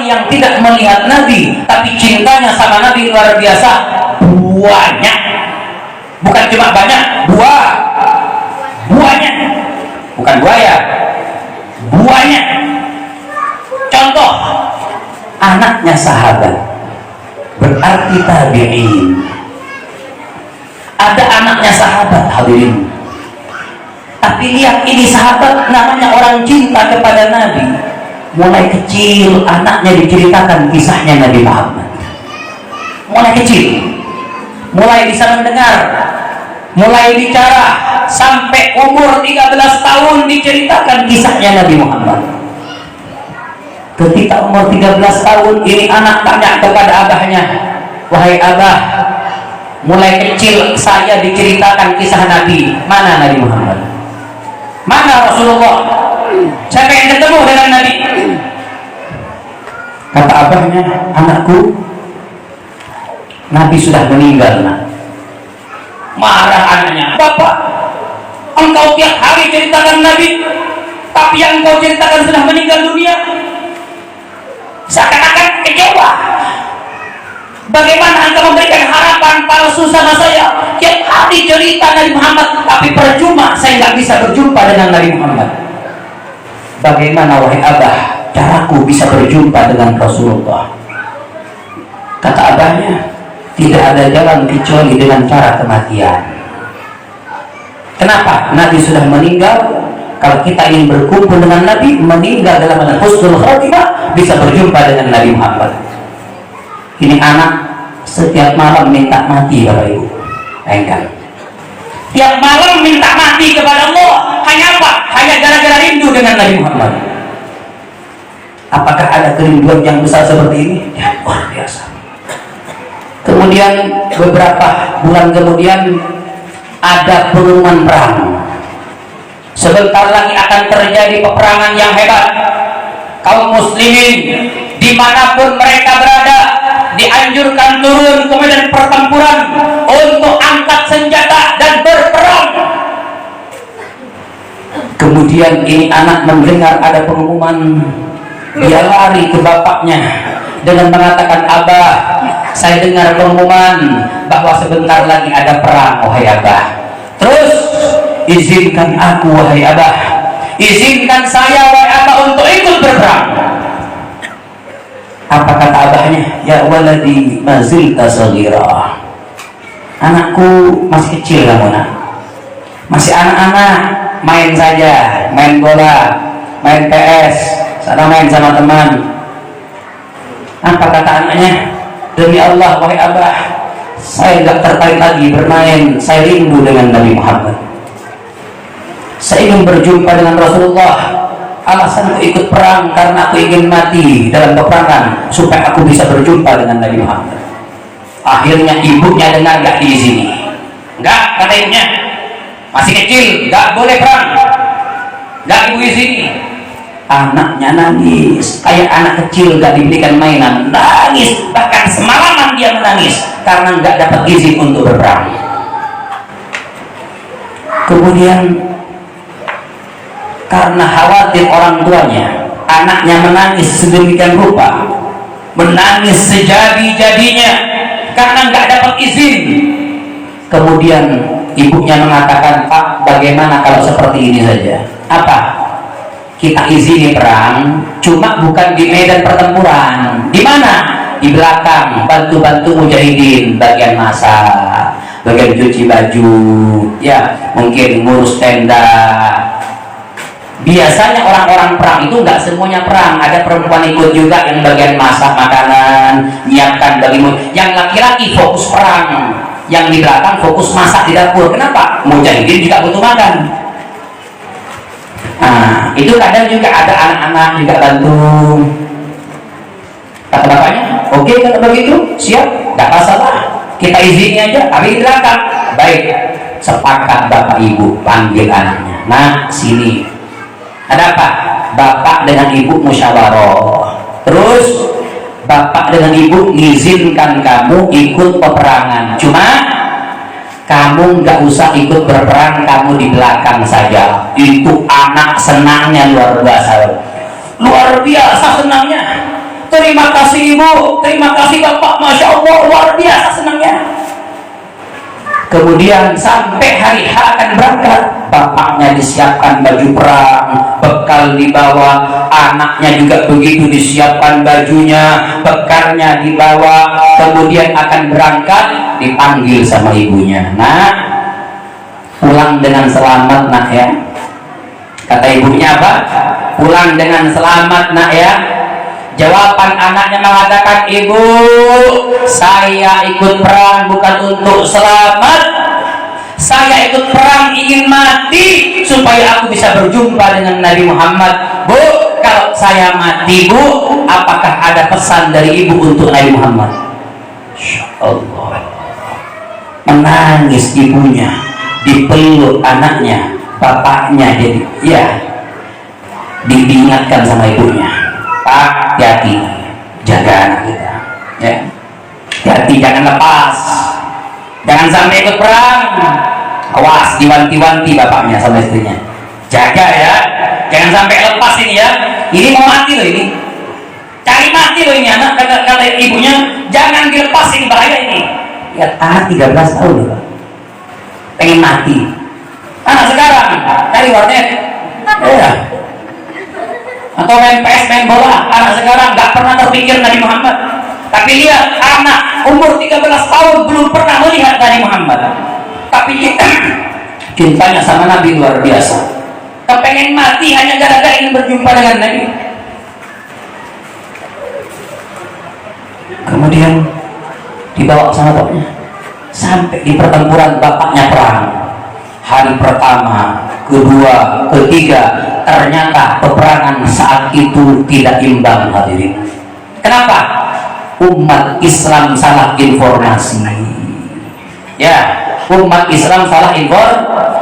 yang tidak melihat Nabi tapi cintanya sama Nabi luar biasa, banyak. Bukan cuma banyak, buahnya, bukan buaya, buahnya. Contoh, anaknya sahabat, berarti tabi'in. Ada anaknya sahabat, hadirin. Tapi lihat ini sahabat namanya orang cinta kepada Nabi. Mulai kecil anaknya diceritakan kisahnya Nabi Muhammad. Mulai kecil, mulai bisa mendengar, mulai bicara, sampai umur 13 tahun diceritakan kisahnya Nabi Muhammad. Ketika umur 13 tahun ini anak tanya kepada abahnya, wahai abah, mulai kecil saya diceritakan kisah Nabi, mana Nabi Muhammad? Mana Rasulullah? Saya pengen ketemu dengan Nabi. Kata abahnya, anakku, Nabi sudah meninggal. Nak. Marah anaknya, bapak, engkau tiap hari ceritakan Nabi, tapi yang engkau ceritakan sudah meninggal dunia. Seakan-akan kecewa. Bagaimana engkau memberikan harapan palsu sama saya? Tiap hari cerita Nabi Muhammad, tapi percuma saya nggak bisa berjumpa dengan Nabi Muhammad. Bagaimana wahai abah, caraku bisa berjumpa dengan Rasulullah? Kata abahnya, tidak ada jalan kecuali dengan cara kematian. Kenapa? Nabi sudah meninggal. Kalau kita ingin berkumpul dengan Nabi, meninggal dalam husnul khatimah, bisa berjumpa dengan Nabi Muhammad. Ini anak setiap malam minta mati, Bapak Ibu. Enggak. Tiap malam minta mati kepada Allah. Hanya apa? Hanya gara-gara rindu dengan Nabi Muhammad. Apakah ada kerinduan yang besar seperti ini? Ya, luar biasa. Kemudian beberapa bulan kemudian ada pengumuman perang. Sebentar lagi akan terjadi peperangan yang hebat. Kaum muslimin dimanapun mereka berada dianjurkan turun ke medan pertempuran untuk angkat senjata dan berperang. Kemudian ini anak mendengar ada pengumuman, dia lari ke bapaknya dengan mengatakan, abah, saya dengar pengumuman bahwa sebentar lagi ada perang, wahai abah. Terus izinkan aku, wahai abah, izinkan saya, wahai abah, untuk ikut berperang. Apa kata abahnya? Ya waladi mazilta saghira. Anakku masih kecil kamu, nak. Masih anak-anak, main saja, main bola, main PS, sana main sama teman. Apa kata anaknya? Demi Allah, wahai abah, saya nggak tertarik lagi bermain, saya rindu dengan Nabi Muhammad. Saya ingin berjumpa dengan Rasulullah. Alasanku ikut perang karena aku ingin mati dalam peperangan supaya aku bisa berjumpa dengan Nabi Muhammad. Akhirnya ibunya dengar, nggak diizini. Nggak, kata ibunya, masih kecil, nggak boleh perang, nggak ibu izini. Anaknya nangis kayak anak kecil, nggak diberikan mainan, nangis, bahkan semalaman dia menangis karena nggak dapat izin untuk berperang. Kemudian karena khawatir orang tuanya, anaknya menangis sedemikian rupa, menangis sejadi-jadinya karena nggak dapat izin. Kemudian ibunya mengatakan, Pak, bagaimana kalau seperti ini saja? Apa? Kita izini perang, cuma bukan di medan pertempuran. Di mana? Di belakang, bantu-bantu mujahidin, bagian masak, bagian cuci baju, ya mungkin ngurus tenda. Biasanya orang-orang perang itu nggak semuanya perang, ada perempuan ikut juga yang bagian masak makanan, nyiapkan bagimu. Yang laki-laki fokus perang, yang di belakang fokus masak di dapur. Kenapa? Mujahidin juga butuh makan. Nah, itu kadang juga ada anak-anak juga bantu. Kata bapaknya, oke, kalau begitu siap, nggak masalah, kita izini aja, tapi di belakang. Baik, sepakat bapak ibu, panggil anaknya. Nah, sini. Ada apa? Bapak dengan ibu musyawarah. Terus bapak dengan ibu ngizinkan kamu ikut peperangan. Cuma kamu nggak usah ikut berperang, kamu di belakang saja. Itu anak senangnya luar biasa. Luar biasa senangnya. terima kasih ibu, terima kasih bapak, masya Allah, luar biasa senangnya. Kemudian sampai hari H akan berangkat, bapaknya disiapkan baju perang, bekal dibawa, anaknya juga begitu disiapkan bajunya, bekalnya dibawa. Kemudian akan berangkat, dipanggil sama ibunya, nak, pulang dengan selamat nak ya. Kata ibunya apa? Pulang dengan selamat nak ya. Jawaban anaknya mengatakan, ibu, saya ikut perang bukan untuk selamat, saya ikut perang ingin mati supaya aku bisa berjumpa dengan Nabi Muhammad. Bu, kalau saya mati bu, apakah ada pesan dari ibu untuk Nabi Muhammad? Insya Allah. Menangis ibunya, dipeluk anaknya, bapaknya, jadi ya diingatkan sama ibunya, Pak, hati-hati, jaga anak kita ya, hati-hati, jangan lepas, jangan sampai ikut perang. Awas, diwanti-wanti bapaknya sama istrinya, jaga ya, jangan sampai lepas ini ya, ini mau mati loh, ini cari mati loh ini anak. Kata ibunya, jangan dilepas, ini bahaya ini. Lihat anak 13 tahun loh, pengen mati. Anak sekarang cari warnet ya, atau main PS, main bola. Anak sekarang gak pernah terpikir Nabi Muhammad. Tapi lihat, anak umur 13 tahun belum pernah melihat Nabi Muhammad, tapi cintanya sama Nabi luar biasa. Kepengen mati hanya gara-gara ingin berjumpa dengan Nabi. Kemudian dibawa sama bapaknya sampai di pertempuran, bapaknya perang. Hari pertama, kedua, ketiga, ternyata peperangan saat itu tidak imbang hadirin. Kenapa? Umat Islam salah informasi ya, umat Islam salah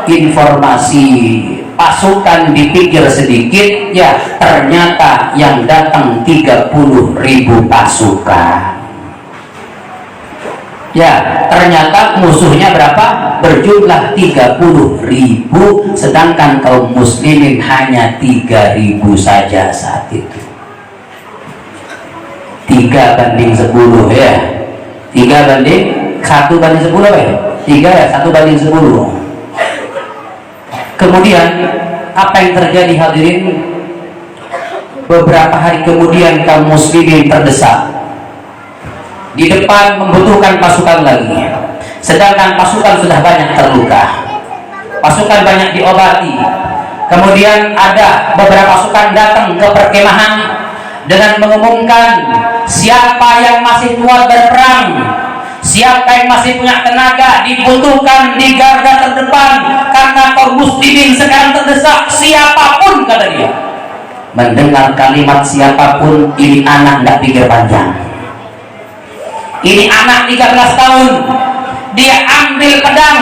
informasi. Pasukan dipikir sedikit ya, ternyata yang datang 30.000 pasukan ya, ternyata musuhnya berapa? Berjumlah 30.000, sedangkan kaum muslimin hanya 3.000 saja saat itu. 3:10 ya, 1:10 ya, 3 ya, 1:10. Kemudian apa yang terjadi hadirin? Beberapa hari kemudian kaum muslimin terdesak, di depan membutuhkan pasukan lagi, sedangkan pasukan sudah banyak terluka, pasukan banyak diobati. Kemudian ada beberapa pasukan datang ke perkemahan dengan mengumumkan, siapa yang masih kuat berperang, siapa yang masih punya tenaga, dibutuhkan di garda terdepan, karena kaum muslimin sekarang terdesak. Siapapun, kata dia. Mendengar kalimat siapapun, ini anak nggak pikir panjang. Ini anak 13 tahun, dia ambil pedang,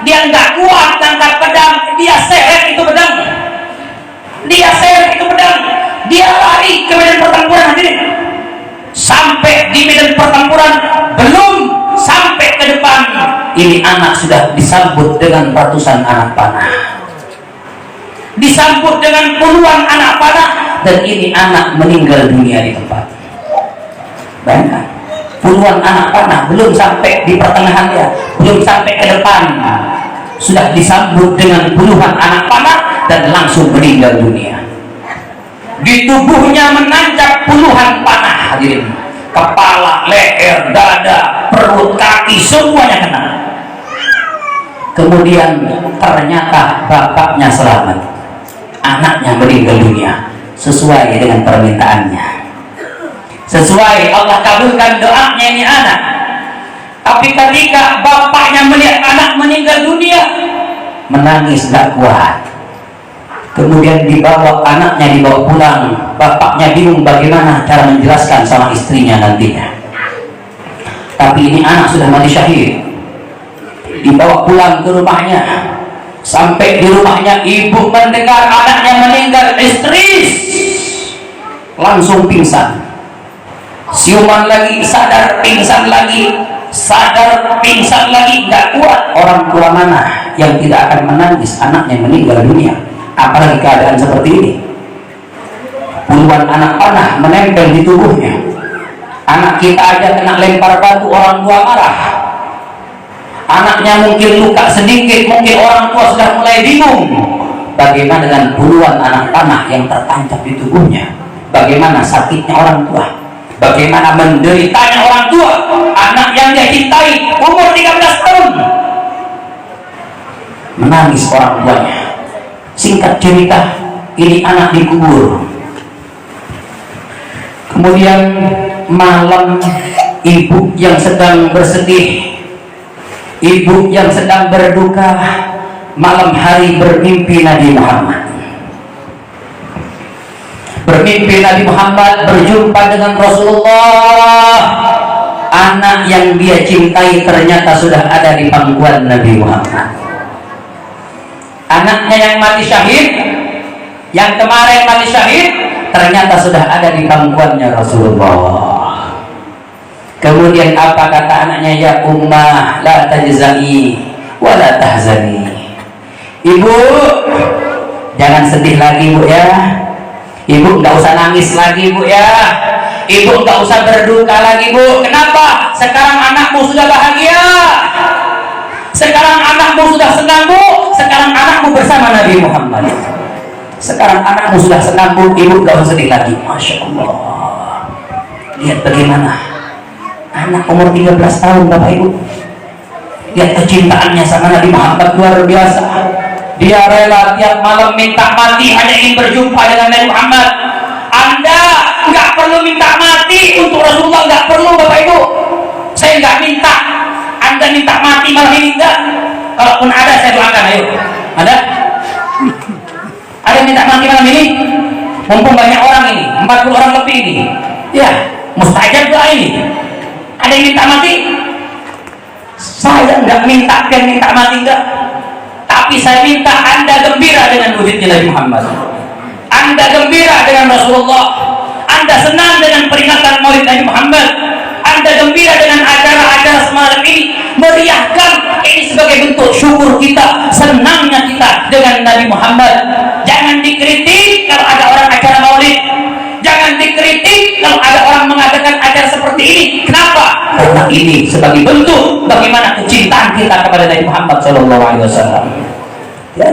dia nggak kuat angkat pedang, dia seret itu pedang, dia lari ke medan pertempuran hadirin. Sampai di medan pertempuran, belum sampai ke depan, ini anak sudah disambut dengan ratusan anak panah, disambut dengan puluhan anak panah, dan ini anak meninggal dunia di tempat. Bayangkan, puluhan anak panah, belum sampai di pertengahan ya, belum sampai ke depan, sudah disambut dengan puluhan anak panah dan langsung meninggal dunia. Di tubuhnya menancap puluhan panah hadirin, kepala, leher, dada, perut, kaki, semuanya kena. Kemudian ternyata bapaknya selamat, anaknya meninggal dunia sesuai dengan permintaannya, sesuai Allah kabulkan doanya ini anak. Tapi ketika bapaknya melihat anak meninggal dunia, menangis gak kuat. Kemudian anaknya dibawa pulang. Bapaknya bingung bagaimana cara menjelaskan sama istrinya nantinya. Tapi ini anak sudah mati syahid, dibawa pulang ke rumahnya. Sampai di rumahnya, ibu mendengar anaknya meninggal, histeris, langsung pingsan. Siuman lagi, sadar, pingsan lagi, sadar, pingsan lagi, nggak kuat. Orang tua mana yang tidak akan menangis anaknya meninggal dunia, apalagi keadaan seperti ini. puluhan anak panah menempel di tubuhnya. Anak kita aja kena lempar batu orang tua marah. Anaknya mungkin luka sedikit, mungkin orang tua sudah mulai bingung. Bagaimana dengan puluhan anak panah yang tertancap di tubuhnya? Bagaimana sakitnya orang tua? Bagaimana menderitanya orang tua? Anak yang dia cintai umur 13 tahun menangis orang tuanya. Singkat cerita, ini anak dikubur. Kemudian malam, ibu yang sedang bersedih, ibu yang sedang berduka, malam hari bermimpi Nabi Muhammad. Bermimpi Nabi Muhammad berjumpa dengan Rasulullah. Anak yang dia cintai ternyata sudah ada di pangkuan Nabi Muhammad. Anaknya yang mati syahid, yang kemarin mati syahid, ternyata sudah ada di pangkuannya Rasulullah. Kemudian apa kata anaknya? Ya ummah, la tajzani wa la tahzani. Ibu, jangan sedih lagi bu ya. Ibu nggak usah nangis lagi bu ya. Ibu nggak usah berduka lagi bu. Kenapa? Sekarang anakmu sudah bahagia. Sekarang anakmu sudah senang bu. Sekarang anakmu bersama Nabi Muhammad. Sekarang anakmu sudah senang bu. Ibu nggak usah sedih lagi. Masya Allah. Lihat bagaimana anak umur 13 tahun Bapak Ibu. Lihat kecintaannya sama Nabi Muhammad luar biasa. Dia rela tiap malam minta mati hanya ingin berjumpa dengan Nabi Muhammad. Anda nggak perlu minta mati untuk Rasulullah, nggak perlu Bapak Ibu. Saya nggak minta Anda minta mati malam ini, enggak. Kalaupun ada saya doakan, ayo. Ada? Ada yang minta mati malam ini? Mumpung banyak orang ini, 40 orang lebih ini. Ya, mustajab doa ini. Ada yang minta mati? Saya nggak minta dan minta mati, enggak. Tapi saya minta Anda gembira dengan wujudnya Nabi Muhammad. Anda gembira dengan Rasulullah. Anda senang dengan peringatan Maulid Nabi Muhammad. Anda gembira dengan acara-acara semalam ini, meriahkan ini sebagai bentuk syukur kita, senangnya kita dengan Nabi Muhammad. Jangan dikritik kalau ada orang acara Maulid. Jangan dikritik kalau ada orang mengadakan acara seperti ini. Kenapa? Karena ini sebagai bentuk bagaimana kecintaan kita kepada Nabi Muhammad SAW. Ya.